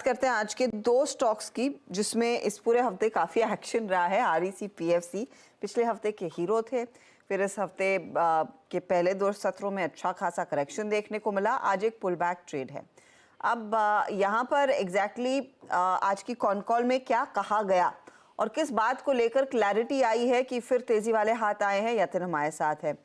करते हैं आज के दो स्टॉक्स की, जिसमें इस पूरे हफ्ते काफी एक्शन रहा है। आरईसी पीएफसी पिछले हफ्ते के हीरो थे, फिर इस हफ्ते के पहले दो सत्रों में अच्छा खासा करेक्शन देखने को मिला। आज एक पुल बैक ट्रेड है। अब यहाँ पर एग्जैक्टली आज की कॉन कॉल में क्या कहा गया और किस बात को लेकर क्लैरिटी आई है कि फिर तेजी वाले हाथ आए हैं। यतिन हमारे साथ है।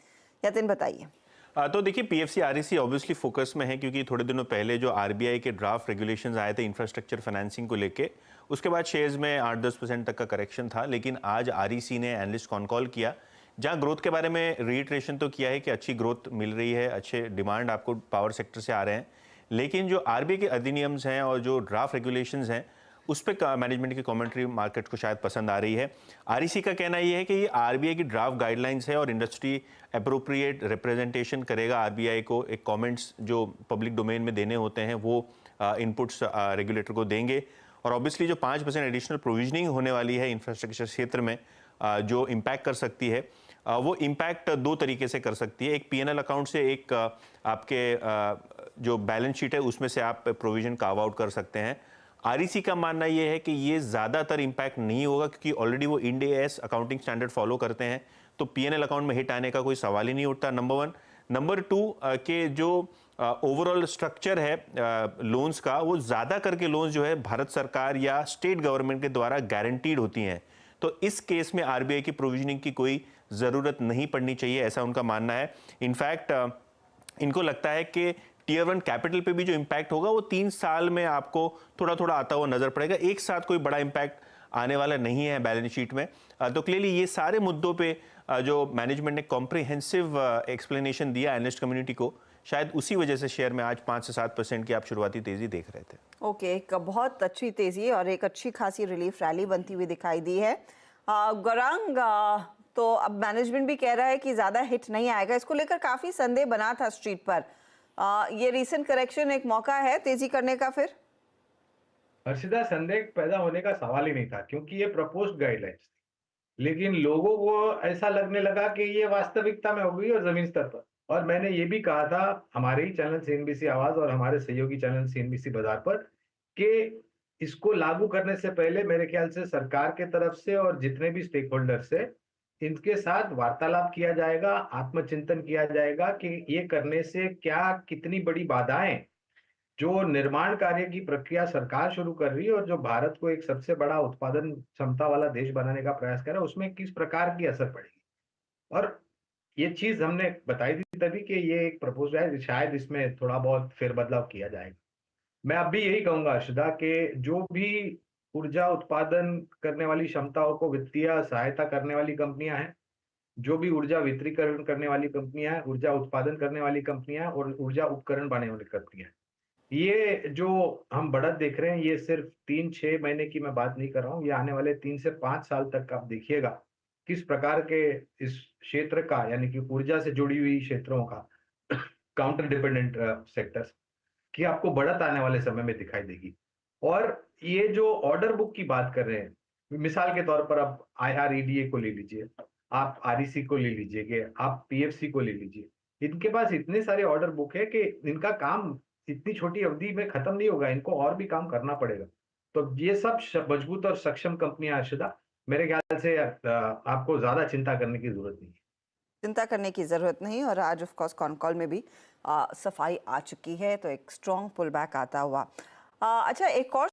यतिन, बताइए। तो देखिए, पीएफसी आरईसी ऑब्वियसली फोकस में है, क्योंकि थोड़े दिनों पहले जो आरबीआई के ड्राफ्ट रेगुलेशंस आए थे इंफ्रास्ट्रक्चर फाइनेंसिंग को लेके, उसके बाद शेयर्स में 8-10% तक का करेक्शन था। लेकिन आज आरईसी ने एनालिस्ट कॉन कॉल किया, जहां ग्रोथ के बारे में रीइटरेशन तो किया है कि अच्छी ग्रोथ मिल रही है, अच्छे डिमांड आपको पावर सेक्टर से आ रहे हैं। लेकिन जो आरबीआई के अधिनियम्स हैं और जो ड्राफ्ट रेगुलेशंस हैं, उस पर मैनेजमेंट की कमेंट्री मार्केट को शायद पसंद आ रही है। आरईसी का कहना यह है कि ये आरबीआई की ड्राफ्ट गाइडलाइंस है और इंडस्ट्री अप्रोप्रिएट रिप्रेजेंटेशन करेगा आरबीआई को। एक कमेंट्स जो पब्लिक डोमेन में देने होते हैं वो इनपुट्स रेगुलेटर को देंगे। और ऑब्वियसली जो 5% एडिशनल प्रोविजनिंग होने वाली है इंफ्रास्ट्रक्चर क्षेत्र में, जो इम्पैक्ट कर सकती है, वो इम्पैक्ट दो तरीके से कर सकती है। एक पीएनएल अकाउंट से, एक आपके जो बैलेंस शीट है उसमें से आप प्रोविजन कार्व आउट कर सकते हैं। आरईसी का मानना यह है कि ये ज़्यादातर इम्पैक्ट नहीं होगा, क्योंकि ऑलरेडी वो Ind AS accounting standard follow करते हैं, तो पीएनएल अकाउंट में हिट आने का कोई सवाल ही नहीं उठता, नंबर 1। नंबर 2 के जो ओवरऑल स्ट्रक्चर है लोन्स का, वो ज़्यादा करके लोन्स जो है भारत सरकार या स्टेट गवर्नमेंट के द्वारा गारंटीड होती हैं, तो इस केस में आरबीआई की प्रोविजनिंग की कोई ज़रूरत नहीं पड़नी चाहिए, ऐसा उनका मानना है। इनफैक्ट इनको लगता है कि टीयर 1 कैपिटल पे भी जो इम्पैक्ट होगा वो 3 साल में आपको थोड़ा थोड़ा आता हुआ नजर पड़ेगा, एक साथ कोई बड़ा इम्पैक्ट आने वाला नहीं है बैलेंस शीट में। तो क्लियरली ये सारे मुद्दों पे जो मैनेजमेंट ने कॉम्प्रिहेंसिव एक्सप्लेनेशन दिया एनालिस्ट कम्युनिटी को, शायद उसी वजह से शेयर में आज 5 से 7% की आप शुरुआती तेजी देख रहे थे। ओके, एक बहुत अच्छी तेजी और एक अच्छी खासी रिलीफ रैली बनती हुई दिखाई दी है। गौरांग, तो अब मैनेजमेंट भी कह रहा है कि ज्यादा हिट नहीं आएगा। इसको लेकर काफी संदेह बना था स्ट्रीट पर। ये रीसेंट करेक्शन एक मौका है तेजी करने का फिर? हर्षिता, संदेह पैदा होने का सवाल ही नहीं था, क्योंकि ये प्रपोज्ड गाइडलाइंस थी। लेकिन लोगों को ऐसा लगने लगा कि ये वास्तविकता में हो गई और जमीन स्तर पर। और मैंने ये भी कहा था हमारे ही चैनल सीएनबीसी आवाज और हमारे सहयोगी चैनल सीएनबीसी बाजार पर कि इसको लागू करने से पहले मेरे ख्याल से सरकार के तरफ से और जितने भी स्टेक होल्डर से इनके साथ वार्तालाप किया जाएगा, आत्मचिंतन किया जाएगा कि ये करने से क्या कितनी बड़ी बाधाएं जो निर्माण कार्य की प्रक्रिया सरकार शुरू कर रही है और जो भारत को एक सबसे बड़ा उत्पादन क्षमता वाला देश बनाने का प्रयास कर रहा है, उसमें किस प्रकार की असर पड़ेगी। और ये चीज हमने बताई थी तभी कि ये एक प्रपोजल है, शायद इसमें थोड़ा बहुत फेरबदलाव किया जाएगा। मैं अब भी यही कहूंगा अर्षदा कि जो भी ऊर्जा उत्पादन करने वाली क्षमताओं को वित्तीय सहायता करने वाली कंपनियां हैं, जो भी ऊर्जा वितरीकरण करने वाली कंपनियां हैं, ऊर्जा उत्पादन करने वाली कंपनियां और ऊर्जा उपकरण बनाने वाली कंपनियां, ये जो हम बढ़त देख रहे हैं, ये सिर्फ 3-6 महीने की मैं बात नहीं कर रहा हूँ। ये आने वाले 3 से 5 साल तक आप देखिएगा किस प्रकार के इस क्षेत्र का, यानी कि ऊर्जा से जुड़ी हुई क्षेत्रों का काउंटर डिपेंडेंट सेक्टर्स की आपको बढ़त आने वाले समय में दिखाई देगी। और ये जो ऑर्डर बुक की बात कर रहे हैं, मिसाल के तौर पर आप आईआरईडीए को ले लीजिए, आप आरईसी को ले लीजिए, आप पीएफसी को ले लीजिए। इनके पास इतने सारे ऑर्डर बुक है कि इनका काम इतनी छोटी अवधि में खत्म नहीं होगा, इनको और भी काम करना पड़ेगा। तो ये सब मजबूत और सक्षम कंपनियां अर्षदा, मेरे ख्याल से आपको ज्यादा चिंता करने की जरूरत नहीं है। चिंता करने की जरूरत नहीं। और आज ऑफ कोर्स कॉन कॉल में भी सफाई आ चुकी है, तो एक स्ट्रॉन्ग पुल बैक आता हुआ। अच्छा, एक और